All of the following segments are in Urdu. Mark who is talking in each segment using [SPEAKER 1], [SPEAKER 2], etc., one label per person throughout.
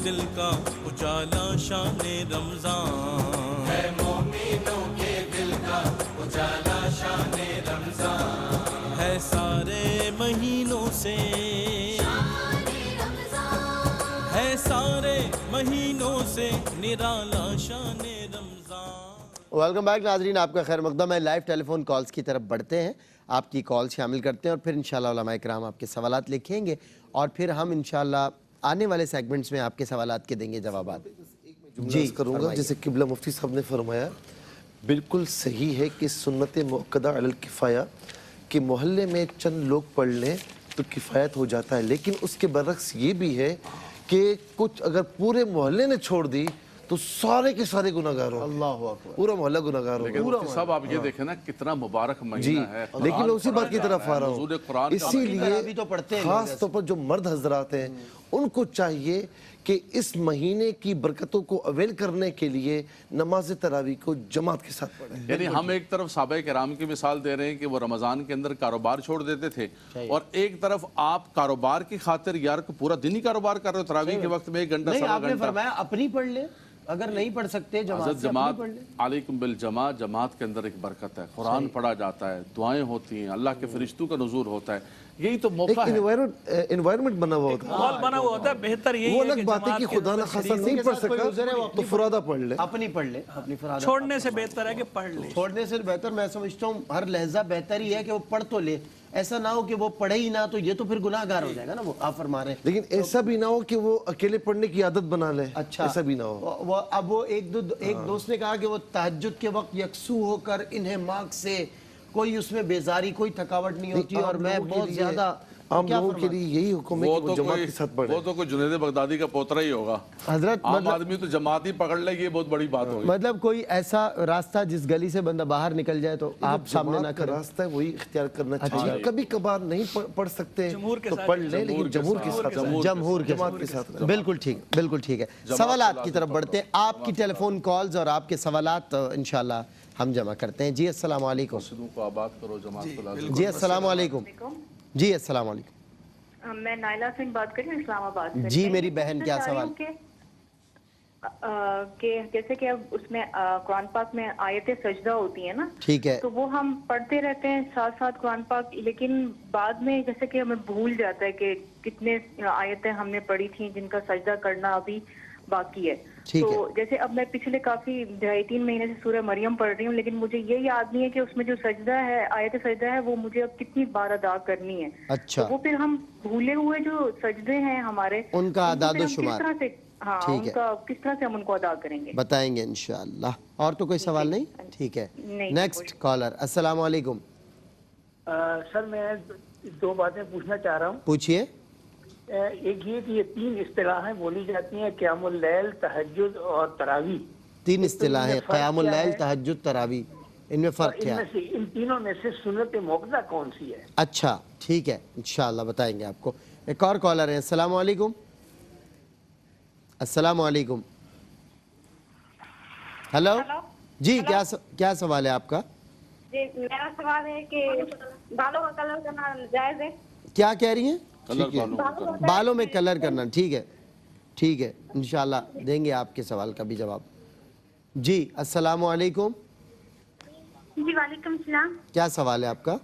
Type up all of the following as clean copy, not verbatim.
[SPEAKER 1] دل کا اجالا شان رمضان ہے، مومنوں کے دل کا اجالا شان رمضان ہے، سارے مہینوں سے ہے، سارے مہینوں سے نرالا شان رمضان۔
[SPEAKER 2] ویلکم بیک ناظرین، آپ کا خیر مقدم ہے۔ لائیو ٹیلی فون کالز کی طرف بڑھتے ہیں، آپ کی کال شامل کرتے ہیں اور پھر انشاءاللہ علماء کرام آپ کے سوالات لکھیں گے اور پھر ہم انشاءاللہ آنے والے سیگمنٹس میں آپ کے سوالات کے دیں گے جوابات۔
[SPEAKER 3] جی کروں گا جیسے قبلہ مفتی صاحب نے فرمایا، بالکل صحیح ہے کہ سنت مؤکدہ علی الکفایہ کہ محلے میں چند لوگ پڑھ لیں تو کفایت ہو جاتا ہے، لیکن اس کے برعکس یہ بھی ہے کہ کچھ اگر پورے محلے نے چھوڑ دی تو سارے کے سارے گناہگار ہوں،
[SPEAKER 2] اللہ اکبر،
[SPEAKER 3] پورا محلہ گناہگار ہوگا۔
[SPEAKER 4] لیکن مفتی صاحب آپ یہ دیکھیں نا کتنا مبارک مہینہ ہے،
[SPEAKER 3] لیکن میں اسی بات کی طرف آ رہا ہوں،
[SPEAKER 4] نزول قرآن کا
[SPEAKER 3] اسی
[SPEAKER 2] ابھی تو پڑھتے
[SPEAKER 3] لیے
[SPEAKER 2] ہیں
[SPEAKER 3] خاص طور پر جو مرد حضرات ہیں ان کو چاہیے کہ اس مہینے کی برکتوں کو اویل کرنے کے لیے نماز تراویح کو جماعت کے ساتھ پڑھیں۔
[SPEAKER 4] یعنی ہم ایک طرف صحابہ کرام کی مثال دے رہے ہیں کہ وہ رمضان کے اندر کاروبار چھوڑ دیتے تھے، اور ایک طرف آپ کاروبار کی خاطر یار پورا دن ہی کاروبار کر رہے ہو، تراویح کے وقت میں 1 گھنٹہ
[SPEAKER 2] نہیں
[SPEAKER 4] سوا
[SPEAKER 2] آپ نے
[SPEAKER 4] گھنٹہ۔
[SPEAKER 2] فرمایا اپنی پڑھ لیں، اگر نہیں پڑھ سکتے جماعت
[SPEAKER 4] حضرت
[SPEAKER 2] سے اپنی
[SPEAKER 4] جماعت
[SPEAKER 2] پڑھ لیں۔
[SPEAKER 4] علیکم بالجماعت، جماعت کے اندر ایک برکت ہے، قرآن پڑھا جاتا ہے، دعائیں ہوتی ہیں، اللہ کے فرشتوں کا نزول ہوتا ہے، یہی تو
[SPEAKER 3] ایک
[SPEAKER 4] موقع ہے۔
[SPEAKER 3] انوائرمنٹ بنا ہوا ہوتا ہے،
[SPEAKER 5] ماحول بنا ہوا ہوتا ہے، بہتر یہی
[SPEAKER 3] وہ
[SPEAKER 5] ہے
[SPEAKER 3] الگ
[SPEAKER 5] کہ
[SPEAKER 3] بات ہے کہ خدا نہ خاصا نہیں پڑھ سکا تو فرادہ پڑھ لے،
[SPEAKER 2] اپنی پڑھ لیں، اپنی فرادہ
[SPEAKER 5] چھوڑنے سے بہتر ہے کہ پڑھ لیں۔
[SPEAKER 2] چھوڑنے سے بہتر میں سمجھتا ہوں ہر لہجہ بہتر ہی ہے کہ وہ پڑھ تو لے، ایسا نہ ہو کہ وہ پڑھے ہی نہ، تو یہ تو پھر گناہ گار ہو جائے گا نا، وہ آپ فرما رہے ہیں۔
[SPEAKER 3] لیکن ایسا بھی نہ ہو کہ وہ اکیلے پڑھنے کی عادت بنا لے،
[SPEAKER 2] اچھا
[SPEAKER 3] ایسا بھی نہ ہو۔
[SPEAKER 2] اب وہ ایک دوست نے کہا کہ وہ تہجد کے وقت یکسو ہو کر انہماک سے کوئی اس میں بیزاری کوئی تھکاوٹ نہیں ہوتی، اور میں بہت زیادہ
[SPEAKER 3] عام لوگوں کے لیے یہی حکم ہے کہ وہ جماعت کے ساتھ پڑھیں۔
[SPEAKER 4] وہ تو کوئی جنید بغدادی کا پوترا ہی ہوگا،
[SPEAKER 2] حضرت
[SPEAKER 4] عام آدمی تو جماعت ہی پکڑ لے، یہ بہت بڑی بات ہوگی۔
[SPEAKER 2] مطلب کوئی ایسا راستہ جس گلی سے بندہ باہر نکل جائے تو آپ سامنے نہ
[SPEAKER 3] جماعت کا
[SPEAKER 2] کریں۔
[SPEAKER 3] راستہ ہے وہی اختیار کرنا چاہیے، کبھی کبھار نہیں پڑھ سکتے تو پڑھ لیں، لیکن جمہور کے ساتھ
[SPEAKER 2] جمہور کے
[SPEAKER 3] جماعت کے ساتھ۔
[SPEAKER 2] بالکل ٹھیک، بالکل ٹھیک ہے۔ سوالات کی طرف بڑھتے ہیں، آپ کی ٹیلی فون کالز اور آپ کے سوالات انشاءاللہ ہم جمع کرتے ہیں۔ جی السلام علیکم۔
[SPEAKER 4] مسجدوں کو آباد کرو، جماعت کو لازم۔
[SPEAKER 2] جی السلام علیکم۔ جی السلام علیکم۔
[SPEAKER 6] میں نائلہ سنگھ بات کر رہی ہوں اسلام آباد سے۔
[SPEAKER 2] جی میری بہن، کیا سوال؟
[SPEAKER 6] کہ جیسے کہ اب اس میں قرآن پاک میں آیت سجدہ ہوتی ہیں نا،
[SPEAKER 2] ٹھیک ہے،
[SPEAKER 6] تو وہ ہم پڑھتے رہتے ہیں ساتھ ساتھ قرآن پاک، لیکن بعد میں جیسے کہ ہمیں بھول جاتا ہے کہ کتنے آیتیں ہم نے پڑھی تھیں جن کا سجدہ کرنا ابھی باقی ہے۔ تو جیسے اب میں پچھلے کافی 2.5-3 مہینے سے سورہ مریم پڑھ رہی ہوں، لیکن مجھے یہ یاد نہیں ہے کہ اس میں جو سجدہ ہے، آیت سجدہ ہے، وہ مجھے اب کتنی بار ادا کرنی ہے۔
[SPEAKER 2] اچھا،
[SPEAKER 6] وہ پھر ہم بھولے ہوئے جو سجدے ہیں ہمارے،
[SPEAKER 2] ان کا اعداد و شمار
[SPEAKER 6] کس طرح سے، ہاں ان کا کس طرح سے ہم ان کو ادا کریں گے،
[SPEAKER 2] بتائیں گے انشاءاللہ۔ اور تو کوئی سوال نہیں؟ ٹھیک ہے، نیکسٹ کالر۔ السلام علیکم۔
[SPEAKER 7] سر میں 2 باتیں پوچھنا چاہ رہا ہوں۔
[SPEAKER 2] پوچھئے۔
[SPEAKER 7] ایک یہ کہ یہ 3 اصطلاحیں بولی جاتی ہیں، قیام اللیل، تہجد اور تراویح۔
[SPEAKER 2] 3 اصطلاحیں، قیام اللیل، تہجد، تراویح، ان میں فرق کیا ہے؟
[SPEAKER 7] ان تینوں میں سے سنت موقدہ کون سی ہے؟
[SPEAKER 2] اچھا ٹھیک ہے، انشاءاللہ بتائیں گے آپ کو۔ ایک اور کالر ہیں، السلام علیکم۔ السلام علیکم۔ ہلو جی، کیا سوال ہے آپ کا؟
[SPEAKER 8] جی میرا سوال ہے کہ بالوں کا کلر کرنا جائز ہے؟
[SPEAKER 2] کیا کہہ رہی ہیں؟
[SPEAKER 8] بالوں
[SPEAKER 2] میں کلر کرنا، ٹھیک ہے ٹھیک ہے، انشاءاللہ دیں گے آپ کے سوال کا بھی جواب۔ جی السلام علیکم۔
[SPEAKER 8] جی وعلیکم السلام۔
[SPEAKER 2] کیا سوال ہے آپ کا؟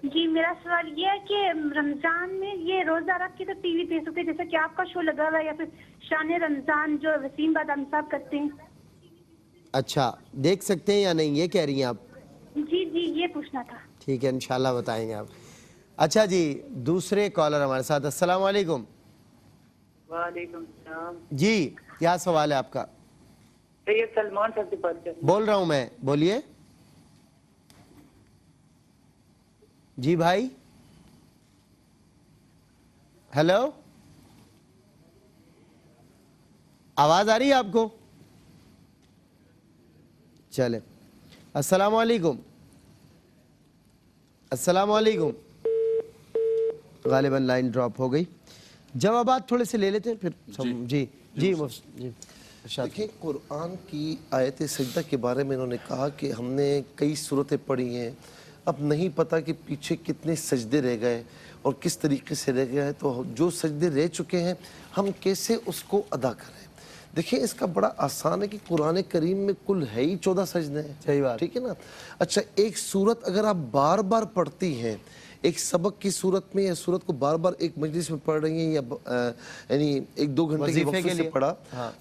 [SPEAKER 8] جی میرا سوال یہ ہے کہ رمضان میں یہ روزہ رکھ کے تو ٹی وی دیکھ سکتے، جیسے کہ آپ کا شو لگا ہوا ہے، یا پھر شان رمضان جو وسیم بادام صاحب کرتے ہیں۔
[SPEAKER 2] اچھا دیکھ سکتے ہیں یا نہیں، یہ کہہ رہی ہیں آپ؟
[SPEAKER 8] جی یہ پوچھنا تھا۔
[SPEAKER 2] ٹھیک ہے، انشاءاللہ بتائیں گے آپ۔ اچھا جی، دوسرے کالر ہمارے ساتھ۔ السلام علیکم۔
[SPEAKER 7] وعلیکم السلام۔
[SPEAKER 2] جی کیا سوال ہے آپ کا؟
[SPEAKER 7] سید سلمان صاحب سے بات کر
[SPEAKER 2] بول رہا ہوں میں، بولیے۔ جی بھائی، ہیلو، آواز آ رہی ہے آپ کو؟ چلے، السلام علیکم۔ السلام علیکم۔ غالباً لائن ڈراپ ہو گئی، جوابات تھوڑے سے لے لیتے ہیں پھر۔ جی
[SPEAKER 3] دیکھیں، قرآن کی آیت سجدہ کے بارے میں انہوں نے کہا کہ ہم نے کئی صورتیں پڑھی ہیں، اب نہیں پتہ کہ پیچھے کتنے سجدے رہ گئے، اور کس طریقے سے رہ گیا ہے، تو جو سجدے رہ چکے ہیں ہم کیسے اس کو ادا کریں۔ دیکھیں اس کا بڑا آسان ہے کہ قرآن کریم میں کل ہے ہی 14 سجدے ہیں،
[SPEAKER 2] صحیح بات،
[SPEAKER 3] ٹھیک ہے نا۔ اچھا ایک سورت اگر آپ بار بار پڑھتی ہیں، ایک سبق کی صورت میں یا سورت کو بار بار ایک مجلس میں پڑھ رہی ہیں یا یعنی 1-2 گھنٹے کے وقفے سے پڑھا،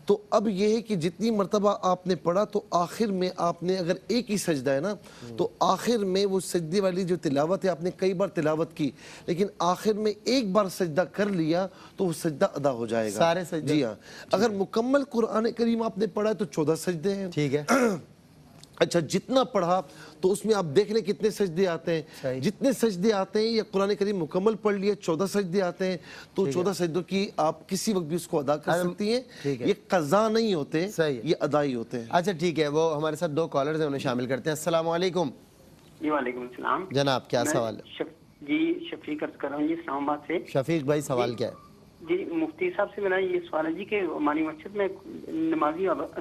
[SPEAKER 3] تو اب یہ ہے کہ جتنی مرتبہ آپ نے پڑھا تو آخر میں آپ نے اگر ایک ہی سجدہ ہے نا تو آخر میں وہ سجدے والی جو تلاوت ہے آپ نے کئی بار تلاوت کی لیکن آخر میں ایک بار سجدہ کر لیا تو وہ سجدہ ادا ہو جائے گا
[SPEAKER 2] سارے سجدے،
[SPEAKER 3] جی ہاں۔ اگر مکمل قرآن کریم آپ نے پڑھا ہے تو 14 سجدے ہیں،
[SPEAKER 2] ٹھیک ہے۔
[SPEAKER 3] اچھا جتنا پڑھا تو اس میں آپ دیکھ لیں کتنے سجدے آتے ہیں، جتنے سجدے آتے ہیں یا قرآن کریم مکمل پڑھ لیا 14 سجدے آتے ہیں تو 14 سجدوں کی آپ کسی وقت بھی اس کو ادا کر سکتی ہیں، یہ قضا نہیں ہوتے، یہ ادائی ہوتے ہیں۔
[SPEAKER 2] اچھا ٹھیک ہے، وہ ہمارے ساتھ 2 کالرز ہیں، انہیں شامل کرتے ہیں۔ السلام علیکم
[SPEAKER 9] جی وعلیکم السلام
[SPEAKER 2] جناب، کیا سوال ہے؟
[SPEAKER 9] جی شفیق عرض کر رہا ہوں جی اسلام آباد سے۔
[SPEAKER 2] شفیق بھائی سوال کیا ہے؟
[SPEAKER 9] جی مفتی صاحب سے میرا یہ سوال ہے جی کہ ہماری مسجد میں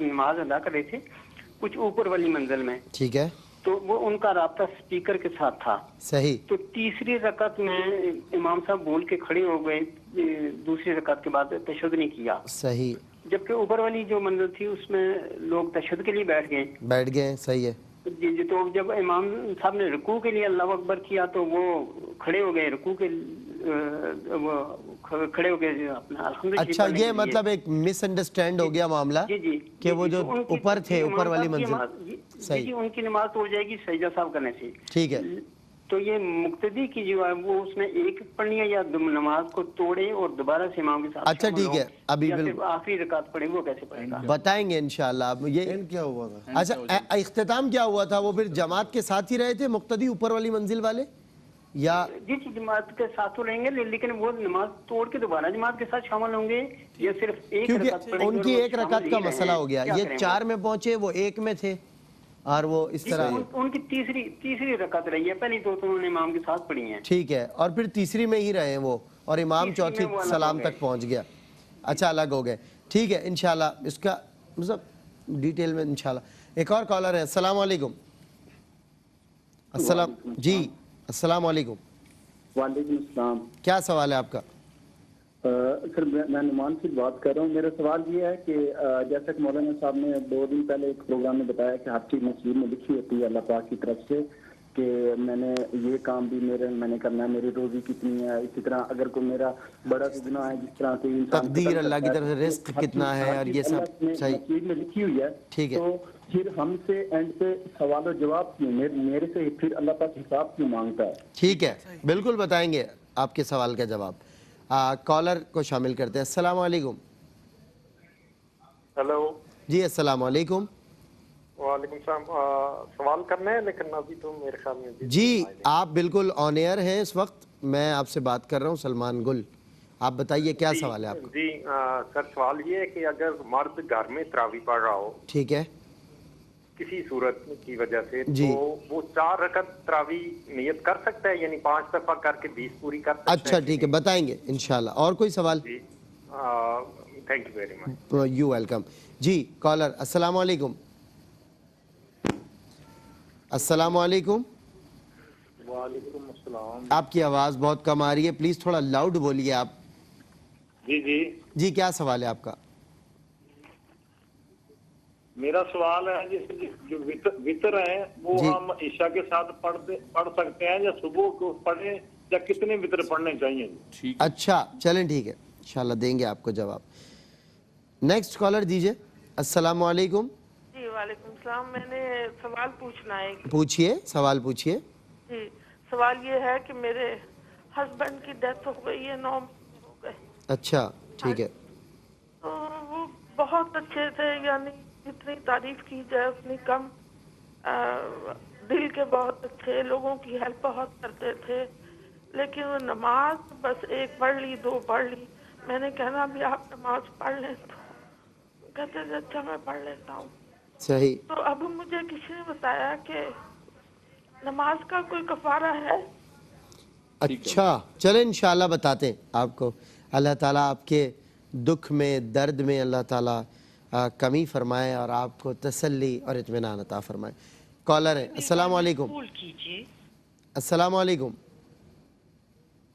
[SPEAKER 9] نماز ادا کر رہے تھے کچھ اوپر والی منزل میں،
[SPEAKER 2] ٹھیک ہے،
[SPEAKER 9] تو وہ ان کا رابطہ سپیکر کے ساتھ تھا،
[SPEAKER 2] صحیح،
[SPEAKER 9] تو تیسری رکعت میں امام صاحب بول کے کھڑے ہو گئے، دوسری رکعت کے بعد تشہد نہیں کیا،
[SPEAKER 2] صحیح،
[SPEAKER 9] جبکہ اوپر والی جو منزل تھی اس میں لوگ تشہد کے لیے بیٹھ گئے،
[SPEAKER 2] صحیح ہے،
[SPEAKER 9] جی تو جب امام صاحب نے رکوع کے لیے اللہ اکبر کیا تو وہ کھڑے ہو گئے رکوع کے کھڑے ہو گئے اپنا الحمدللہ۔
[SPEAKER 2] اچھا یہ مطلب ایک مس انڈرسٹینڈ ہو گیا معاملہ کہ وہ جو اوپر تھے اوپر والی منزل،
[SPEAKER 9] جی ان کی نماز توڑ جائے گی سجدہ صاحب کرنے سے،
[SPEAKER 2] ٹھیک ہے،
[SPEAKER 9] تو یہ مقتدی کی جو ہے وہ اس میں ایک پڑھنی ہے یا نماز کو توڑے اور دوبارہ سے امام کے ساتھ،
[SPEAKER 2] اچھا ٹھیک ہے، ابھی
[SPEAKER 9] آخری رکعت پڑھے وہ کیسے پڑھے گا؟
[SPEAKER 2] بتائیں گے انشاءاللہ۔ یہ
[SPEAKER 3] کیا ہوا تھا؟
[SPEAKER 2] اچھا اختتام کیا ہوا تھا؟ وہ پھر جماعت کے ساتھ ہی رہے تھے مقتدی اوپر والی منزل والے یا؟
[SPEAKER 9] جی جماعت کے ساتھ تو رہیں گے لیکن وہ نماز توڑ کے دوبارہ جماعت کے ساتھ شامل ہوں گے یا صرف ایک رکعت پڑھیں گے؟
[SPEAKER 2] ان کی ایک رکعت کا مسئلہ ہو گیا، یہ 4 میں پہنچے وہ 1 میں تھے اور وہ اس طرح
[SPEAKER 9] ان کی تیسری رکعت رہی ہے، پہلی 2 تو انہوں نے امام کے ساتھ پڑھی ہیں،
[SPEAKER 2] ٹھیک ہے، اور پھر تیسری میں ہی رہے ہیں وہ اور امام چوتھی سلام تک پہنچ گیا، اچھا الگ ہو گئے، ٹھیک ہے انشاءاللہ اس کا مطلب ڈیٹیل میں انشاءاللہ۔ ایک اور کالر ہے، السلام علیکم۔ السلام جی السلام علیکم۔
[SPEAKER 10] وعلیکم السلام،
[SPEAKER 2] کیا سوال ہے آپ کا؟
[SPEAKER 10] سر میں نعمان سے بات کر رہا ہوں۔ میرا سوال یہ ہے کہ جیسا کہ مولانا صاحب نے 2 دن پہلے ایک پروگرام میں بتایا کہ ہر چیز نصیب میں لکھی ہوتی ہے اللہ پاک کی طرف سے، کہ میں نے یہ کام بھی میں نے کرنا ہے، میری روزی کتنی ہے، اسی طرح اگر کوئی میرا بڑا گناہ ہے جس طرح سے
[SPEAKER 2] تقدیر اللہ کی طرف سے رزق کتنا ہے اور یہ سب
[SPEAKER 10] نصیب میں لکھی ہوئی ہے،
[SPEAKER 2] ٹھیک ہے،
[SPEAKER 10] تو پھر ہم سے اینڈ پہ سوال و جواب کیوں میرے سے پھر اللہ پاک حساب کیوں مانگتا ہے؟
[SPEAKER 2] ٹھیک ہے بالکل بتائیں گے آپ کے سوال کا جواب۔ کالر کو شامل کرتے ہیں۔ السلام علیکم۔
[SPEAKER 11] ہیلو
[SPEAKER 2] جی السلام علیکم۔
[SPEAKER 11] وعلیکم السلام، سوال کرنا ہے لیکن ابھی تو میرے خیال میں
[SPEAKER 2] جی آپ بالکل آن ایئر ہیں اس وقت، میں آپ سے بات کر رہا ہوں سلمان گل، آپ بتائیے کیا سوال ہے آپ کا؟
[SPEAKER 11] جی سر سوال یہ ہے کہ اگر مرد گھر میں تراویح پڑھ رہا ہو
[SPEAKER 2] ٹھیک ہے
[SPEAKER 11] کسی صورت کی وجہ سے تو وہ 4 رکعت تراویح نیت کر سکتا ہے، یعنی 5 دفعہ کر کے 20 پوری کر سکتا ہے؟
[SPEAKER 2] اچھا ٹھیک ہے بتائیں گے انشاءاللہ۔ اور کوئی سوال؟
[SPEAKER 11] جی thank you very much.
[SPEAKER 2] You welcome. جی کالر السلام علیکم۔ السلام علیکم۔
[SPEAKER 11] وعلیکم السلام۔
[SPEAKER 2] آپ کی آواز بہت کم آ رہی ہے، پلیز تھوڑا لاؤڈ بولیے آپ۔
[SPEAKER 11] جی جی
[SPEAKER 2] جی کیا سوال ہے آپ کا؟
[SPEAKER 11] میرا سوال ہے جیسے جو وطر ہے وہ ہم عشاء کے ساتھ پڑھ سکتے ہیں یا صبح کو پڑھیں یا کتنے وطر پڑھنے چاہیے؟
[SPEAKER 2] اچھا چلیں ٹھیک ہے انشاءاللہ دیں گے آپ کو جواب۔ نیکسٹ کالر دیجئے۔ السلام علیکم۔
[SPEAKER 12] جی وعلیکم السلام، میں نے سوال پوچھنا ہے۔
[SPEAKER 2] پوچھئے، سوال پوچھئے۔
[SPEAKER 12] جی سوال یہ ہے کہ میرے ہسبینڈ کی ڈیتھ ہو گئی ہے، 9 مہینے ہو گئے۔
[SPEAKER 2] اچھا ٹھیک ہے۔
[SPEAKER 12] تو وہ بہت اچھے تھے، یعنی جتنی تعریف کی جائے اتنی کم، دل کے بہت اچھے، لوگوں کی ہیلپ بہت کرتے تھے، لیکن وہ نماز بس 1 پڑھ لی 2 پڑھ لی، میں نے کہنا بھی آپ نماز پڑھ لیں تو کہتے تھے اچھا میں پڑھ لیتا ہوں۔
[SPEAKER 2] صحیح۔
[SPEAKER 12] تو اب مجھے کسی نے بتایا کہ نماز کا کوئی کفارہ ہے؟
[SPEAKER 2] اچھا چلیں انشاءاللہ بتاتے ہیں آپ کو۔ اللہ تعالیٰ آپ کے دکھ میں درد میں اللہ تعالیٰ کمی فرمائے اور آپ کو تسلی اور اطمینان عطا فرمائے۔ کالر ہے، السلام علیکم۔ السلام علیکم۔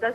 [SPEAKER 13] 10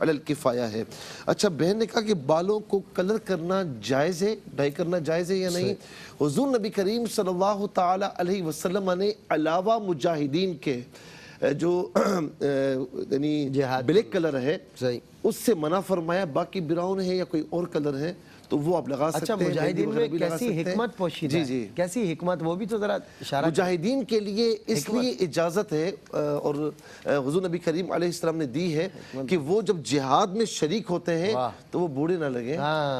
[SPEAKER 3] علی الکفایہ ہے۔ اچھا بہن نے کہا کہ بالوں کو کلر کرنا جائز ہے، ڈائی کرنا جائز ہے یا نہیں؟ حضور نبی کریم صلی اللہ تعالی علیہ وسلم نے علاوہ مجاہدین کے جو یعنی بلیک کلر ہے اس سے منع فرمایا، باقی براؤن ہے یا کوئی اور کلر ہے تو وہ آپ لگا سکتے ہیں۔
[SPEAKER 2] اچھا مجاہدین میں کیسی حکمت پوشیدہ ہے؟ جی کیسی حکمت، وہ بھی تو ذرا اشارہ۔
[SPEAKER 3] مجاہدین کے لیے اس لیے اجازت ہے اور حضور نبی کریم علیہ السلام نے دی ہے کہ وہ جب جہاد میں شریک ہوتے ہیں تو وہ بوڑھے نہ لگیں،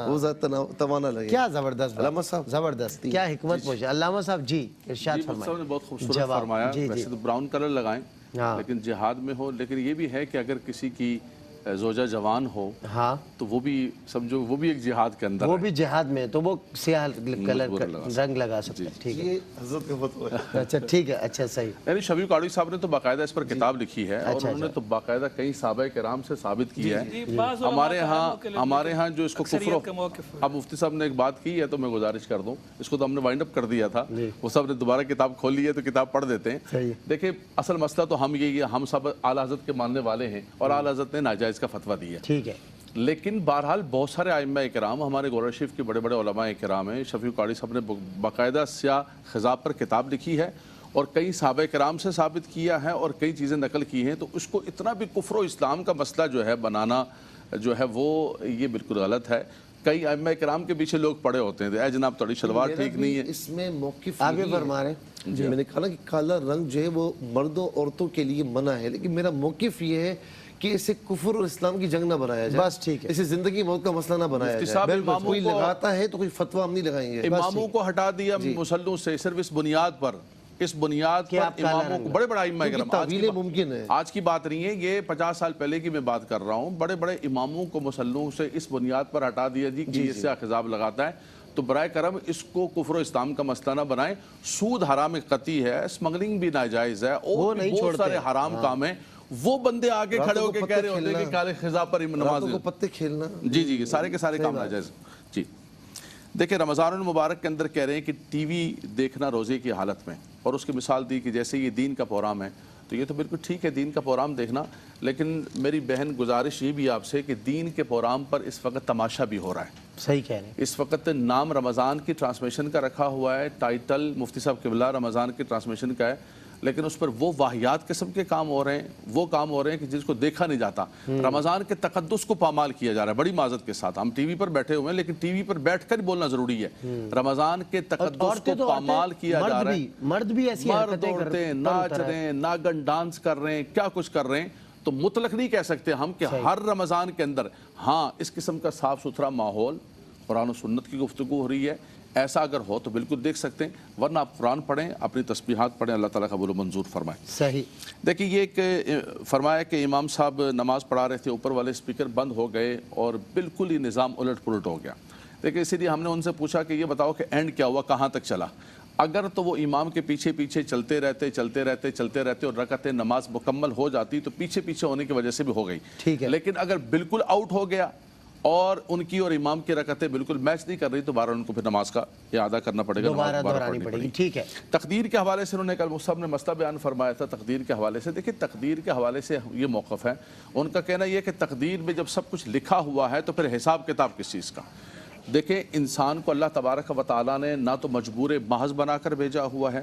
[SPEAKER 3] وہ زیادہ توانا لگیں۔
[SPEAKER 2] کیا زبردست
[SPEAKER 3] علامہ صاحب،
[SPEAKER 2] زبردست، کیا حکمت پوشیدہ۔ علامہ صاحب جی ارشاد فرمائیں۔
[SPEAKER 4] نے بہت خوبصورت فرمایا، ویسے تو براؤن کلر لگائیں لیکن جہاد میں ہو، لیکن یہ بھی ہے کہ اگر کسی کی زوجہ جوان ہو تو وہ بھی سمجھو وہ بھی ایک جہاد کے اندر،
[SPEAKER 2] وہ بھی جہاد میں تو وہ سیاہ کلر رنگ لگا سکتے ہیں۔ ٹھیک ہے
[SPEAKER 3] حضرت کے فتوی،
[SPEAKER 2] اچھا ٹھیک ہے، اچھا صحیح۔
[SPEAKER 4] یعنی شفیع قاڑی صاحب نے تو باقاعدہ اس پر کتاب لکھی ہے اور انہوں نے تو باقاعدہ کئی صحابہ کرام سے ثابت کیا ہے۔ ہمارے ہاں جو اس کو کفر، اب مفتی صاحب نے ایک بات کی ہے تو میں گزارش کر دوں، اس کو تو ہم نے وائنڈ اپ کر دیا تھا، وہ سب نے دوبارہ کتاب کھولی ہے تو کتاب پڑھ دیتے ہیں۔ دیکھیں اصل مسئلہ تو ہم یہی ہے، ہم سب اعلیٰ حضرت کے ماننے والے ہیں اور اعلیٰ حضرت نے ناجائز کا فتویٰ دیا ہے،
[SPEAKER 2] ٹھیک ہے،
[SPEAKER 4] لیکن بہرحال بہت سارے ائمہ کرام، ہمارے گورا شریف کے بڑے بڑے علماء کرام ہیں، شفیع قاڑی صاحب نے باقاعدہ سیاہ خضاب پر کتاب لکھی ہے اور کئی صحابہ کرام سے ثابت کیا ہے اور کئی چیزیں نقل کی ہیں، تو اس کو اتنا بھی کفر و اسلام کا مسئلہ جو ہے بنانا جو ہے وہ یہ بالکل غلط ہے۔ کئی ائمہ کرام کے پیچھے لوگ پڑے ہوتے ہیں، اے جناب تھوڑی شلوار ٹھیک نہیں ہے۔
[SPEAKER 3] اس میں موقف آگے فرما رہے ہیں، میں نے کہا نا کہ کالا رنگ جو ہے وہ مردوں عورتوں کے لیے منع ہے، لیکن میرا موقف یہ ہے کہ اسے کفر اور اسلام کی جنگ نہ بنایا جائے، بس ٹھیک ہے، اسے زندگی موت کا مسئلہ نہ بنایا جائے۔ کوئی لگاتا ہے تو کوئی فتویٰ ہم نہیں لگائیں گے۔
[SPEAKER 4] اماموں کو ہٹا دیا مسلوں سے صرف اس بنیاد پر، اس بنیاد پر اماموں کو، بڑے بڑے ائمہ کرام،
[SPEAKER 3] تعویلیں ممکن ہے،
[SPEAKER 4] آج کی بات نہیں ہے، یہ 50 سال پہلے کی میں بات کر رہا ہوں، بڑے بڑے اماموں کو مسلوں سے اس بنیاد پر ہٹا دیا جی کہ یہ سیاہ خضاب لگاتا ہے، تو برائے کرم اس کو کفر و اسلام کا مسئلہ نہ بنائیں۔ سود حرام قطعی ہے، اسمگلنگ بھی ناجائز ہے اور بہت سارے حرام کام ہیں، وہ بندے آگے کھڑے ہو کے کہہ رہے ہوتے ہیں کہ کالے خضاب پر نماز
[SPEAKER 3] کو پتے کھیلنا،
[SPEAKER 4] جی سارے کے سارے کام ناجائز۔ جی دیکھیں رمضان المبارک کے اندر کہہ رہے ہیں کہ ٹی وی دیکھنا روزے کی حالت میں، اور اس کی مثال دی کہ جیسے یہ دین کا پروگرام ہے، تو یہ تو بالکل ٹھیک ہے دین کا پروگرام دیکھنا، لیکن میری بہن گزارش یہ بھی آپ سے کہ دین کے پروگرام پر اس وقت تماشا بھی ہو رہا ہے۔
[SPEAKER 2] صحیح کہہ رہے ہیں،
[SPEAKER 4] اس وقت نام رمضان کی ٹرانسمیشن کا رکھا ہوا ہے، ٹائٹل مفتی صاحب قبلہ رمضان کی ٹرانسمیشن کا ہے، لیکن اس پر وہ واہیات قسم کے کام ہو رہے ہیں، وہ کام ہو رہے ہیں کہ جس کو دیکھا نہیں جاتا۔ رمضان کے تقدس کو پامال کیا جا رہا ہے، بڑی معذرت کے ساتھ، ہم ٹی وی پر بیٹھے ہوئے ہیں لیکن ٹی وی پر بیٹھ کر بولنا ضروری ہے۔ رمضان کے تقدس کو پامال کیا جا رہا ہے،
[SPEAKER 2] مرد بھی ایسی
[SPEAKER 4] مرد عورتیں ناچ رہے ہیں، ناگن ڈانس کر رہے ہیں، کیا کچھ کر رہے ہیں، تو مطلق نہیں کہہ سکتے ہم کہ ہر رمضان کے اندر ہاں اس قسم کا صاف ستھرا ماحول، قرآن و سنت کی گفتگو ہو رہی ہے، ایسا اگر ہو تو بالکل دیکھ سکتے ہیں، ورنہ آپ قرآن پڑھیں، اپنی تسبیحات پڑھیں، اللہ تعالیٰ قبول و منظور فرمائے۔
[SPEAKER 2] صحیح۔
[SPEAKER 4] دیکھیں یہ ایک فرمایا کہ امام صاحب نماز پڑھا رہے تھے، اوپر والے اسپیکر بند ہو گئے اور بالکل ہی نظام الٹ پلٹ ہو گیا۔ دیکھیں اسی لیے ہم نے ان سے پوچھا کہ یہ بتاؤ کہ اینڈ کیا ہوا، کہاں تک چلا؟ اگر تو وہ امام کے پیچھے پیچھے چلتے رہتے اور رکعتیں نماز مکمل ہو جاتی تو پیچھے پیچھے ہونے کی وجہ سے بھی ہو گئی، ٹھیک ہے، لیکن اگر بالکل آؤٹ ہو گیا اور ان کی اور امام کی رکعتیں بالکل میچ نہیں کر رہی تو بارہ ان کو پھر نماز کا اعادہ کرنا پڑے گا،
[SPEAKER 2] دوبارہ دہرانی پڑے گی، ٹھیک ہے۔
[SPEAKER 4] تقدیر کے حوالے سے انہوں نے کل مصعب نے مسئلہ بیان فرمایا تھا، تقدیر کے حوالے سے دیکھیں تقدیر کے حوالے سے یہ موقف ہے، ان کا کہنا یہ کہ تقدیر میں جب سب کچھ لکھا ہوا ہے تو پھر حساب کتاب کس چیز کا؟ دیکھیں انسان کو اللہ تبارک و تعالیٰ نے نہ تو مجبور محض بنا کر بھیجا ہوا ہے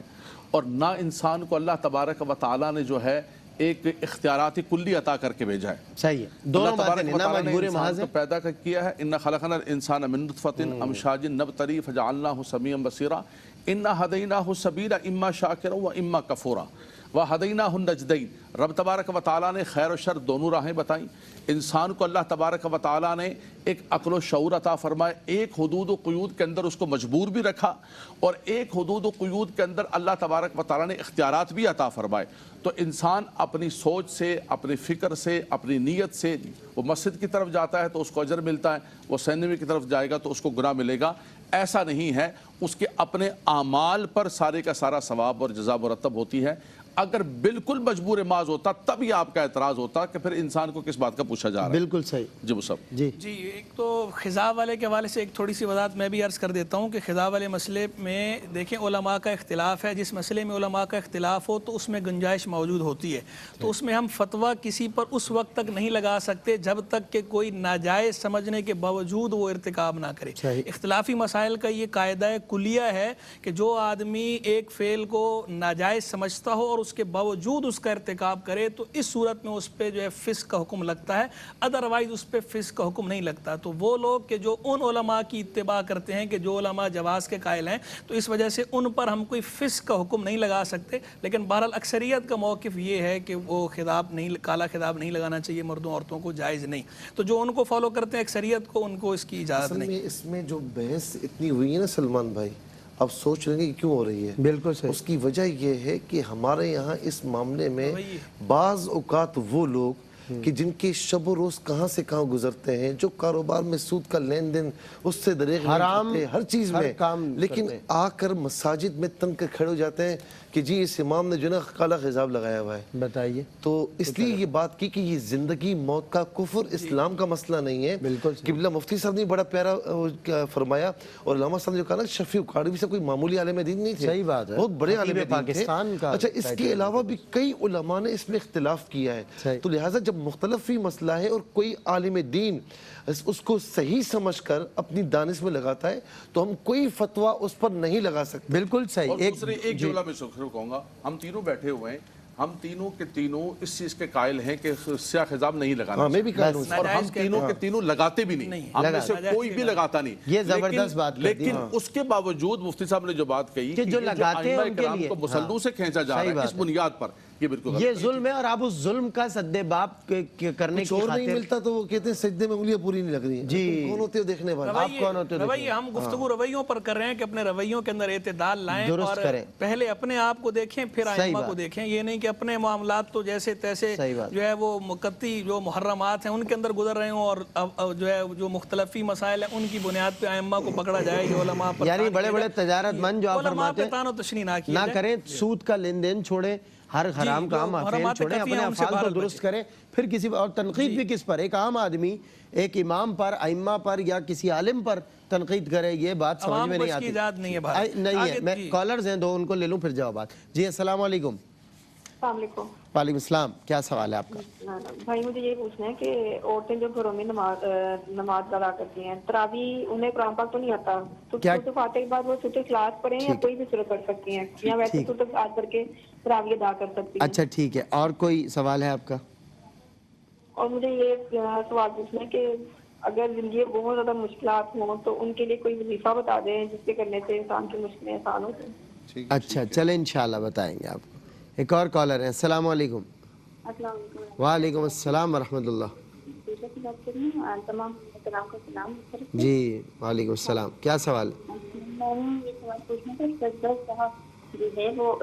[SPEAKER 4] اور نہ انسان کو اللہ تبارک و تعالیٰ نے جو ہے ایک اختیاراتی کلی عطا کر کے بھیجا ہے،
[SPEAKER 2] صحیح ہے، دونوں باتیں نہیں، نہ مجبور محض
[SPEAKER 4] پیدا کیا ہے، اِنَّا خَلَقْنَا الْإِنسَانَ مِن نُطْفَةٍ أَمْشَاجٍ نَبْتَلِيهِ فَجَعَلْنَاهُ سَمِيعًا بَصِيرًا إِنَّا هَدَيْنَاهُ السَّبِيلَ إِمَّا شَاكِرًا وَإِمَّا كَفُورًا وَهَدَيْنَاهُ النَّجْدَيْنِ۔ رب تبارک و تعالیٰ نے خیر و شر دونوں راہیں بتائیں، انسان کو اللہ تبارک و تعالیٰ نے ایک عقل و شعور عطا فرمائے، ایک حدود و قیود کے اندر اس کو مجبور بھی رکھا اور ایک حدود و قیود کے اندر اللہ تبارک و تعالیٰ نے اختیارات بھی عطا فرمائے، تو انسان اپنی سوچ سے، اپنی فکر سے، اپنی نیت سے وہ مسجد کی طرف جاتا ہے تو اس کو اجر ملتا ہے، وہ سینما کی طرف جائے گا تو اس کو گناہ ملے گا، ایسا نہیں ہے۔ اس کے اپنے اعمال پر سارے کا سارا ثواب اور جزا مرتب ہوتی ہے. اگر بالکل مجبور ماض ہوتا تب یہ آپ کا اعتراض ہوتا کہ پھر انسان کو کس بات کا پوچھا جا رہا ہے.
[SPEAKER 2] بالکل صحیح.
[SPEAKER 4] جی مصعب.
[SPEAKER 5] جی ایک تو خضاب والے کے حوالے سے ایک تھوڑی سی وضاحت میں بھی عرض کر دیتا ہوں کہ خضاب والے مسئلے میں دیکھیں علماء کا اختلاف ہے. جس مسئلے میں علماء کا اختلاف ہو تو اس میں گنجائش موجود ہوتی ہے. تو اس میں ہم فتویٰ کسی پر اس وقت تک نہیں لگا سکتے جب تک کہ کوئی ناجائز سمجھنے کے باوجود وہ ارتکاب نہ کرے. اختلافی مسائل کا یہ قاعدہ کلیہ ہے کہ جو آدمی ایک فعل کو ناجائز سمجھتا ہو اور اس کے باوجود اس کا ارتکاب کرے تو اس صورت میں اس پہ جو ہے فسق کا حکم لگتا ہے. ادروائز اس پہ فسق کا حکم نہیں لگتا. تو وہ لوگ کہ جو ان علماء کی اتباع کرتے ہیں کہ جو علماء جواز کے قائل ہیں تو اس وجہ سے ان پر ہم کوئی فسق کا حکم نہیں لگا سکتے. لیکن بہرحال اکثریت کا موقف یہ ہے کہ وہ خطاب نہیں، کالا خطاب نہیں لگانا چاہیے مردوں عورتوں کو، جائز نہیں. تو جو ان کو فالو کرتے ہیں اکثریت کو، ان کو اس کی اجازت نہیں.
[SPEAKER 3] اس میں جو بحث اتنی ہوئی ہے نا سلمان بھائی، اب سوچ رہے ہیں کہ کیوں ہو رہی ہے.
[SPEAKER 2] بالکل صحیح.
[SPEAKER 3] اس کی وجہ یہ ہے کہ ہمارے یہاں اس معاملے میں بعض اوقات وہ لوگ کہ جن کے شب و روز کہاں سے کہاں گزرتے ہیں، جو کاروبار میں سود کا لین دین اس سے دریغ
[SPEAKER 2] حرام
[SPEAKER 3] ہر چیز میں، لیکن آ کر مساجد میں تن کر کھڑے ہو جاتے ہیں کہ جی اس امام نے جو نا کالا خضاب لگایا ہوا ہے.
[SPEAKER 2] بتائیے.
[SPEAKER 3] تو اس لیے یہ بات کی کہ یہ زندگی موت کا کفر اسلام کا مسئلہ نہیں ہے. بالکل. قبلہ مفتی صاحب نے بڑا پیارا فرمایا اور علامہ صاحب نے جو کہا نا شفیع اکاڑوی سے کوئی معمولی عالم دین نہیں تھے.
[SPEAKER 2] صحیح بات ہے.
[SPEAKER 3] بہت بڑے عالم دین
[SPEAKER 2] پاکستان
[SPEAKER 3] تھے.
[SPEAKER 2] کا.
[SPEAKER 3] اچھا اس کے علاوہ بھی کئی علماء نے اس میں اختلاف کیا ہے. تو لہٰذا جب مختلف ہی مسئلہ ہے اور کوئی عالم دین اس کو صحیح سمجھ کر اپنی دانش میں لگاتا ہے تو ہم کوئی فتویٰ اس پر نہیں لگا سکتے.
[SPEAKER 2] بالکل صحیح.
[SPEAKER 4] اور دوسرے ایک جملہ میں شکر کہوں گا، ہم تینوں بیٹھے ہوئے ہیں، ہم تینوں کے تینوں اس چیز کے قائل ہیں کہ سیاہ خضاب نہیں لگانا.
[SPEAKER 3] میں بھی قائل ہوں.
[SPEAKER 4] اور ہم تینوں کے تینوں لگاتے بھی نہیں. ہم میں سے کوئی بھی لگاتا نہیں.
[SPEAKER 2] یہ زبردست بات.
[SPEAKER 4] لیکن اس کے باوجود مفتی صاحب نے جو بات کہی کہ جو لگاتے ہیں ان کے لیے کو مسلسلوں سے کھینچا جا رہا ہے اس بنیاد پر، یہ بالکل
[SPEAKER 2] یہ ظلم ہے. اور آپ اس ظلم کا سد باب کرنے کی خاطر
[SPEAKER 3] نہیں ملتا تو وہ کہتے ہیں سجدے میں انگلیاں پوری نہیں لگ رہی ہیں. جی کون ہوتے ہو دیکھنے والے؟
[SPEAKER 2] آپ کون ہوتے ہو؟
[SPEAKER 5] رویے ہم گفتگو رویوں پر کر رہے ہیں کہ اپنے رویوں کے اندر اعتدال لائیں اور پہلے اپنے آپ کو دیکھیں پھر ائمہ کو دیکھیں. یہ نہیں کہ اپنے معاملات تو جیسے تیسے جو ہے وہ مقطعی جو محرمات ہیں ان کے اندر گزر رہے ہوں اور جو ہے جو مختلفی مسائل ہیں ان کی بنیاد پہ ائمہ کو پکڑا جائے. یہ علماء پر
[SPEAKER 2] یعنی بڑے بڑے تجارت مند جو آپ فرماتے ہیں
[SPEAKER 5] تان و تشنیع
[SPEAKER 2] نہ کریں، سود کا لین دین چھوڑیں، ہر حرام کام فعل چھوڑیں، اپنے افعال کو درست کریں. پھر کسی اور تنقید بھی کس پر؟ ایک عام آدمی ایک امام پر، ائمہ پر یا کسی عالم پر تنقید کرے، یہ بات سمجھ میں نہیں آتی. نہیں ہے. میں کالرز ہیں دو، ان کو لے لوں پھر جوابات. جی السلام علیکم.
[SPEAKER 13] السلام علیکم.
[SPEAKER 2] وعلیکم السلام. کیا سوال ہے آپ کا؟
[SPEAKER 13] بھائی مجھے یہ پوچھنا ہے کہ عورتیں جو گھروں میں نماز ادا کرتی ہیں، تراویح انہیں قرآن پاک تو نہیں آتا تو سورۃ فاتحہ کے بعد وہ سورۃ اخلاص پڑھیں یا کوئی بھی سورۃ پڑھ سکتی ہیں یا ویسے سورۃ اخلاص پڑھ کے تراویح ادا کر سکتی ہیں؟
[SPEAKER 2] اچھا ٹھیک ہے. اور کوئی سوال ہے آپ کا؟
[SPEAKER 13] اور مجھے یہ سوال پوچھنا ہے کہ اگر زندگی بہت زیادہ مشکلات ہوں تو ان کے لیے کوئی وظیفہ بتا دیں جس کے کرنے سے انسان کی مشکلیں آسان ہو جائیں.
[SPEAKER 2] اچھا چلیں انشاءاللہ بتائیں گے آپ کو. ایک اور کالر ہے. السلام علیکم.
[SPEAKER 13] السلام علیکم.
[SPEAKER 2] وعلیکم السلام ورحمۃ اللہ.
[SPEAKER 13] تمام سلام کا سلام.
[SPEAKER 2] جی وعلیکم السلام. کیا سوال؟
[SPEAKER 13] میں نے یہ سوال پوچھنا تھا، سجدہ صاحب جو ہے وہ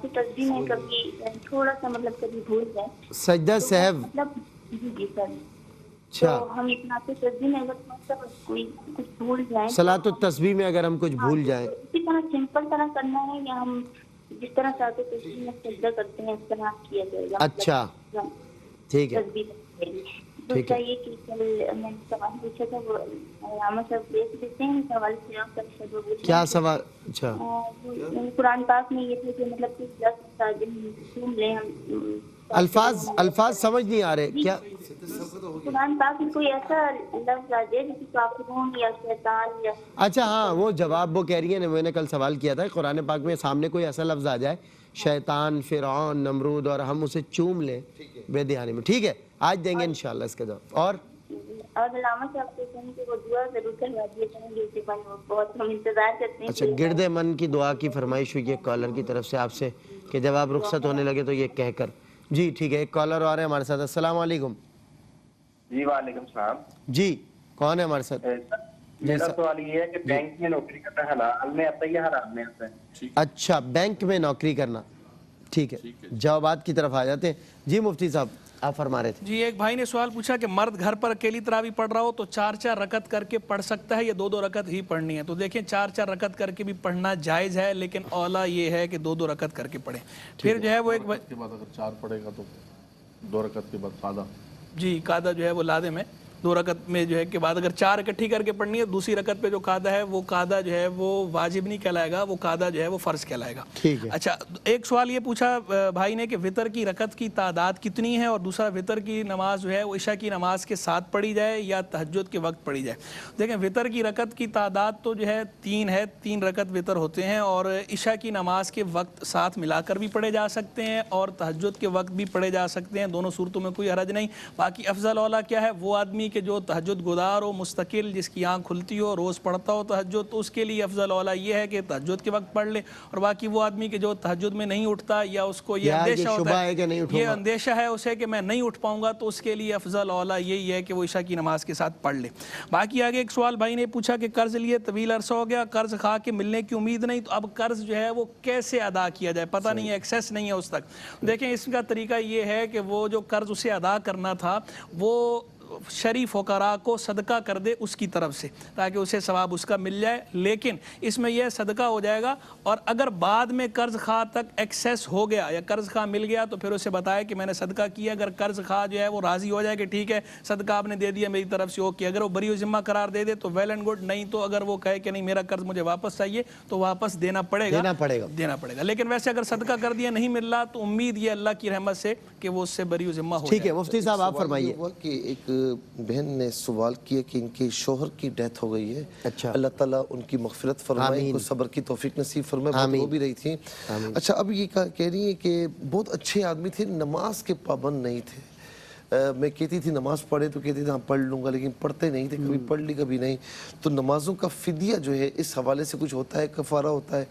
[SPEAKER 13] تصویر میں کبھی تھوڑا سا مطلب کبھی بھول جائے
[SPEAKER 2] سجدہ صاحب
[SPEAKER 13] مطلب جی سر.
[SPEAKER 2] اچھا
[SPEAKER 13] ہم اتنا سے تصویر میں اگر کوئی کچھ بھول جائیں،
[SPEAKER 2] صلاۃ التسبیح میں اگر ہم کچھ بھول جائیں،
[SPEAKER 13] اسی طرح سمپل طرح کرنا ہے یا ہم جس طرح صلاۃ التسبیح میں سجدہ کرتے ہیں اس طرح کیا جائے گا؟
[SPEAKER 2] اچھا ٹھیک ہے.
[SPEAKER 13] دوسرا یہ کہ کل میں نے سوال پوچھا تھا وہ علامہ صاحب دیکھ دیتے ہیں سوال سے
[SPEAKER 2] کیا سوال؟ اچھا
[SPEAKER 13] قرآن پاک میں یہ تھا کہ مطلب کہ لیں
[SPEAKER 2] الفاظ سمجھ نہیں آ رہے کیا؟
[SPEAKER 13] قرآن پاک میں کوئی ایسا لفظ آ جائے جیسے کافرون یا شیطان یا
[SPEAKER 2] اچھا ہاں وہ جواب وہ کہہ رہی ہیں میں نے کل سوال کیا تھا قرآن پاک میں سامنے کوئی ایسا لفظ آ جائے شیطان، فرعون، نمرود اور ہم اسے چوم لیں بے دہانی میں. ٹھیک ہے آج دیں گے انشاءاللہ اس کا جواب. اور
[SPEAKER 13] علامہ صاحب سے کہیں کہ وہ دعا ضرور کروا دیے گے، بہت ہم انتظار کرتے ہیں.
[SPEAKER 2] اچھا گرد من کی دعا کی فرمائش ہوئی ہے کالر کی طرف سے آپ سے کہ جب آپ رخصت ہونے لگے تو یہ کہہ کر. جی ٹھیک ہے. ایک کالر اور ہے ہمارے ساتھ. السلام علیکم.
[SPEAKER 14] جی وعلیکم السلام.
[SPEAKER 2] جی کون ہے ہمارے ساتھ؟
[SPEAKER 14] میرا سوال یہ ہے کہ بینک میں نوکری کرنا حلال میں آتا ہے یا حرام میں آتا ہے؟
[SPEAKER 2] اچھا بینک میں نوکری کرنا. ٹھیک ہے جوابات کی طرف آ جاتے ہیں. جی مفتی صاحب آپ فرما رہے تھے
[SPEAKER 5] جی ایک بھائی نے سوال پوچھا کہ مرد گھر پر اکیلی تراویح پڑھ رہا ہو تو 4 رکعت کر کے پڑھ سکتا ہے یا 2 رکعت ہی پڑھنی ہے؟ تو دیکھیں 4 رکعت کر کے بھی پڑھنا جائز ہے، لیکن اولا یہ ہے کہ 2 رکعت کر کے پڑھیں. پھر جو ہے وہ ایک
[SPEAKER 4] کے بعد اگر 4 پڑھے گا تو 2 رکعت کے بعد قاعدہ،
[SPEAKER 5] جی قاعدہ جو ہے وہ لازم ہے 2 رکعت میں جو ہے کے بعد اگر 4 اکٹھی کر کے پڑھنی ہے، دوسری رکعت پہ جو قاعدہ ہے وہ قاعدہ جو ہے وہ واجب نہیں کہلائے گا، وہ قاعدہ جو ہے وہ فرض کہلائے گا. اچھا ایک سوال یہ پوچھا بھائی نے کہ وطر کی رکعت کی تعداد کتنی ہے، اور دوسرا وطر کی نماز جو ہے وہ عشاء کی نماز کے ساتھ پڑھی جائے یا تہجد کے وقت پڑھی جائے؟ دیکھیں وطر کی رکعت کی تعداد تو جو ہے 3 ہے، 3 رکعت وطر ہوتے ہیں، اور عشاء کی نماز کے وقت ساتھ ملا کر بھی پڑھے جا سکتے ہیں اور تہجد کے وقت بھی پڑھے جا سکتے ہیں، دونوں صورتوں میں کوئی حرج نہیں. باقی افضل اولا کیا ہے، وہ آدمی کہ جو تہجد گزار ہو، مستقل، جس کی آنکھ کھلتی ہو، روز پڑھتا ہو تہجد، تو اس کے لیے افضل اولا یہ ہے کہ تہجد کے وقت پڑھ لے. اور باقی وہ آدمی کہ جو تہجد میں نہیں اٹھتا یا اس کو یہ اندیشہ ہوتا ہے، یہ اندیشہ ہے اسے کہ میں نہیں اٹھ پاؤں گا، تو اس کے لیے افضل اولا یہی ہے کہ وہ عشاء کی نماز کے ساتھ پڑھ لے. باقی آگے ایک سوال بھائی نے پوچھا کہ قرض لیے طویل عرصہ ہو گیا، قرض کھا کے ملنے کی امید نہیں، تو اب قرض جو ہے وہ کیسے ادا کیا جائے؟ پتہ نہیں ہے، ایکسیس نہیں ہے اس تک. دیکھیں اس کا طریقہ یہ ہے کہ وہ جو قرض اسے ادا کرنا تھا وہ شریف فقراء کو صدقہ کر دے اس کی طرف سے، تاکہ اسے ثواب اس کا مل جائے. لیکن اس میں یہ صدقہ ہو جائے گا، اور اگر بعد میں قرض خواہ تک ایکسیس ہو گیا یا قرض خواہ مل گیا تو پھر اسے بتایا کہ میں نے صدقہ کیا. اگر قرض خواہ جو ہے وہ راضی ہو جائے کہ ٹھیک ہے صدقہ آپ نے دے دیا میری طرف سے، اوکے. اگر وہ بری و ذمہ قرار دے دے تو ویل اینڈ گڈ، نہیں تو اگر وہ کہے کہ نہیں میرا قرض مجھے واپس چاہیے تو واپس دینا پڑے گا. لیکن ویسے اگر صدقہ کر دیا نہیں مل رہا تو امید یہ اللہ کی رحمت سے کہ وہ اس سے بری و ذمہ ہو جائے.
[SPEAKER 2] ٹھیک ہے مفتی صاحب آپ فرمائیے.
[SPEAKER 3] کہ ایک بہن نے سوال کیا کہ ان کے شوہر کی ڈیتھ ہو گئی ہے، اللہ تعالیٰ ان کی مغفرت فرمائے، ان کو صبر کی توفیق نصیب فرمائے. بات ہو بھی رہی تھی. اچھا اب یہ کہہ رہی ہیں کہ بہت اچھے آدمی تھے، نماز کے پابند نہیں تھے. میں کہتی تھی نماز پڑھے تو کہتی تھی ہاں پڑھ لوں گا، لیکن پڑھتے نہیں تھے، کبھی پڑھ لی کبھی نہیں. تو نمازوں کا فدیہ جو ہے اس حوالے سے کچھ ہوتا ہے، کفارہ ہوتا ہے.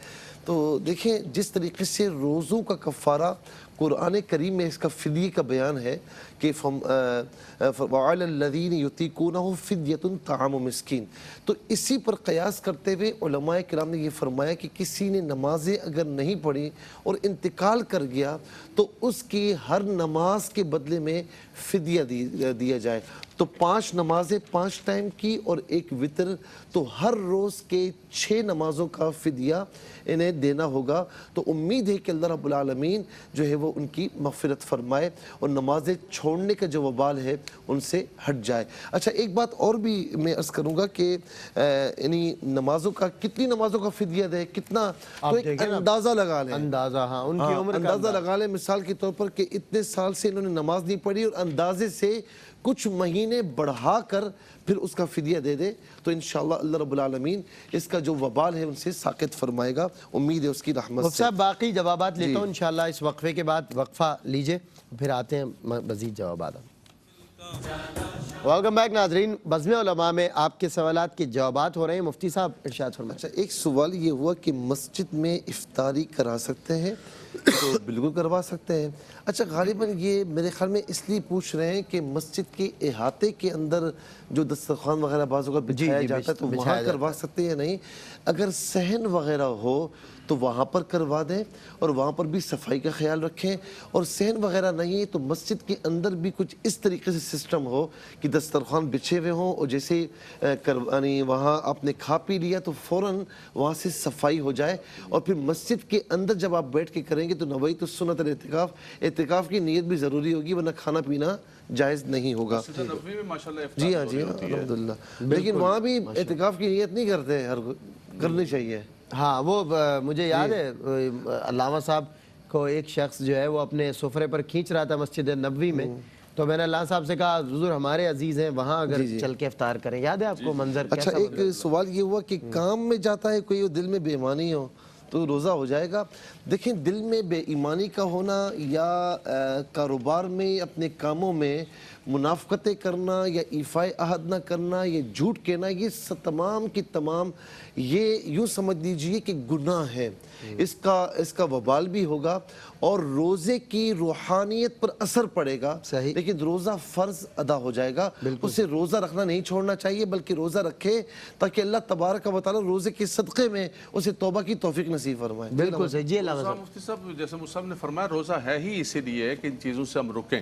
[SPEAKER 3] تو دیکھیں جس طریقے سے روزوں کا کفارہ قرآن کریم میں اس کا فدیے کا بیان ہے کہ وَعَلَى الَّذِينَ يُطِيقُونَهُ فِدْيَةٌ طَعَامُ مِسْكِينٍ، تو اسی پر قیاس کرتے ہوئے علماء کرام نے یہ فرمایا کہ کسی نے نمازیں اگر نہیں پڑھی اور انتقال کر گیا تو اس کی ہر نماز کے بدلے میں فدیہ دیا جائے. تو 5 نمازیں 5 ٹائم کی اور 1 وطر، تو ہر روز کے 6 نمازوں کا فدیہ انہیں دینا ہوگا. تو امید ہے کہ اللہ رب العالمین جو ہے وہ ان کی مغفرت فرمائے اور نمازیں چھوڑنے کا جو وبال ہے ان سے ہٹ جائے. اچھا ایک بات اور بھی میں عرض کروں گا کہ یعنی نمازوں کا کتنی نمازوں کا فدیہ دے، کتنا، تو ایک اندازہ لگا لیں،
[SPEAKER 2] ان کی عمر کا
[SPEAKER 3] اندازہ لگا لیں. مثال کے طور پر کہ اتنے سال سے انہوں نے نماز نہیں پڑھی اور اندازے سے کچھ مہینے بڑھا کر پھر اس کا فدیہ دے دے تو انشاءاللہ اللہ رب العالمین اس کا جو وبال ہے ان سے ساقط فرمائے گا. امید ہے اس کی رحمت سے.
[SPEAKER 2] صاحب باقی جوابات لیتا ہوں انشاءاللہ اس وقفے کے بعد. وقفہ لیجئے پھر آتے ہیں مزید جوابات. ویلکم بیک ناظرین، بزم علماء میں آپ کے سوالات کے جوابات ہو رہے ہیں. مفتی صاحب ارشاد فرمائیں.
[SPEAKER 3] اچھا ایک سوال یہ ہوا کہ مسجد میں افطاری کرا سکتے ہیں؟ تو بالکل کروا سکتے ہیں. اچھا غالباً یہ میرے خیال میں اس لیے پوچھ رہے ہیں کہ مسجد کے احاطے کے اندر جو دسترخوان وغیرہ بعض اوقات بچھایا جاتا ہے تو وہاں کروا سکتے ہیں یا نہیں. اگر صحن وغیرہ ہو تو وہاں پر کروا دیں اور وہاں پر بھی صفائی کا خیال رکھیں. اور صحن وغیرہ نہیں تو مسجد کے اندر بھی کچھ اس طریقے سے سسٹم ہو کہ دسترخوان بچھے ہوئے ہوں اور جیسے یعنی وہاں آپ نے کھا پی لیا تو فوراً وہاں سے صفائی ہو جائے. اور پھر مسجد کے اندر جب آپ بیٹھ کے کریں گے تو نویت السنت الاعتکاف، اعتکاف کی نیت بھی ضروری ہوگی ورنہ کھانا پینا جائز نہیں ہوگا. جی ہاں جی ہاں الحمدللہ. لیکن وہاں بھی اعتکاف کی نیت نہیں کرتے، کرنی چاہیے.
[SPEAKER 2] ہاں وہ مجھے یاد ہے علامہ صاحب کو ایک شخص جو ہے وہ اپنے سفرے پر کھینچ رہا تھا مسجد نبوی میں، تو میں نے علامہ صاحب سے کہا حضور ہمارے عزیز ہیں وہاں اگر چل کے افطار کریں. یاد ہے آپ کو منظر کیسا؟
[SPEAKER 3] اچھا ایک سوال یہ ہوا کہ کام میں جاتا ہے کوئی دل میں بے ایمانی ہو تو روزہ ہو جائے گا؟ دیکھیں دل میں بے ایمانی کا ہونا یا کاروبار میں اپنے کاموں میں منافقتیں کرنا یا ایفائے عہد نہ کرنا یا جھوٹ کہنا، یہ تمام کی تمام یہ یوں سمجھ لیجئے کہ گناہ ہے. اس کا وبال بھی ہوگا اور روزے کی روحانیت پر اثر پڑے گا. لیکن روزہ فرض ادا ہو جائے گا. اسے روزہ رکھنا نہیں چھوڑنا چاہیے بلکہ روزہ رکھے تاکہ اللہ تبارک و تعالی روزے کے صدقے میں اسے توبہ کی توفیق نصیب فرمائے.
[SPEAKER 2] بالکل صحیح. جی علامہ
[SPEAKER 4] مفتی صاحب جیسے مصعب نے فرمایا روزہ ہے ہی اسی لیے کہ ان چیزوں سے ہم رکیں.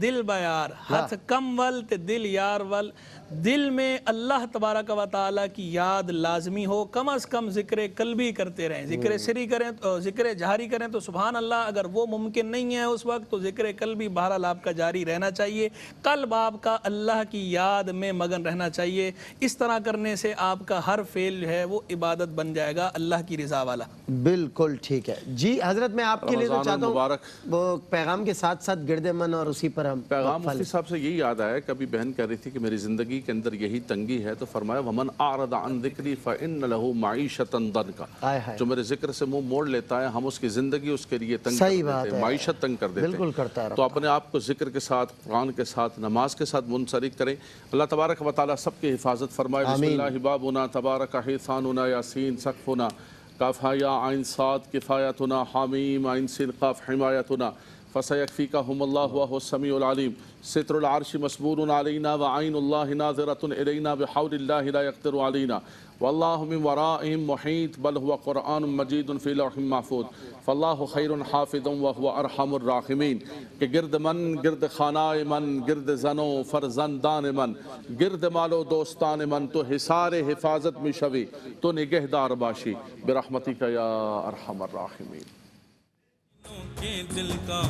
[SPEAKER 5] دل بیار ہاتھ کم ول تے دل یار ول دل میں اللہ تبارک و تعالیٰ کی یاد لازمی ہو، کم از کم ذکر قلبی کرتے رہیں، ذکر سری کریں، ذکر جہری کریں تو سبحان اللہ، اگر وہ ممکن نہیں ہے اس وقت تو ذکر قلبی بہرحال آپ کا جاری رہنا چاہیے، قلب آپ کا اللہ کی یاد میں مگن رہنا چاہیے۔ اس طرح کرنے سے آپ کا ہر فعل جو ہے وہ عبادت بن جائے گا اللہ کی رضا والا۔
[SPEAKER 2] بالکل ٹھیک ہے جی حضرت، میں آپ کے لیے تو چاہتا ہوں وہ پیغام کے ساتھ ساتھ گرد من اور اسی پر ہم
[SPEAKER 4] پیغام مفتی صاحب سے یہی یاد آیا، کبھی بہن کہہ رہی تھی کہ میری زندگی کے اندر یہی تنگی ہے، تو فرمایا ومن اعرض عن ذکری فإن له معیشۃ ضنکا، جو میرے ذکر سے منہ موڑ لیتا ہے ہم اس کی زندگی اس کے لیے تنگ کر دیتے ہیں، معیشت تنگ کر دیتے ہیں۔ تو اپنے آپ کو ذکر کے ساتھ، قرآن کے ساتھ، نماز کے ساتھ منسلک کریں۔ اللہ تبارک و تعالیٰ سب کی حفاظت فرمائے۔ بسم اللہ بابنا تبارک حیثاننا یاسین سقفنا کاف یا عین صاد کفایتنا حامیم عین سین قاف حمایتنا فسیکفیکہم اللہ وہو السمیع العلیم ستر العرش مسبور علینا وعین اللہ ناظرۃ الینا بحول اللہ لا یقدر علینا واللہ من ورائہم محیط بل ہوا قرآن مجید فی لوح محفوظ فاللہ خیر حافظ وہو ارحم الراحمین۔ کہ گرد من، گرد خانہ من، گرد زنو فرزندان من، گرد مالو دوستان من تو حصار حفاظت میں شوی تو نگہدار باشی برحمتک یا ارحم الراحمین۔
[SPEAKER 1] کے دل کا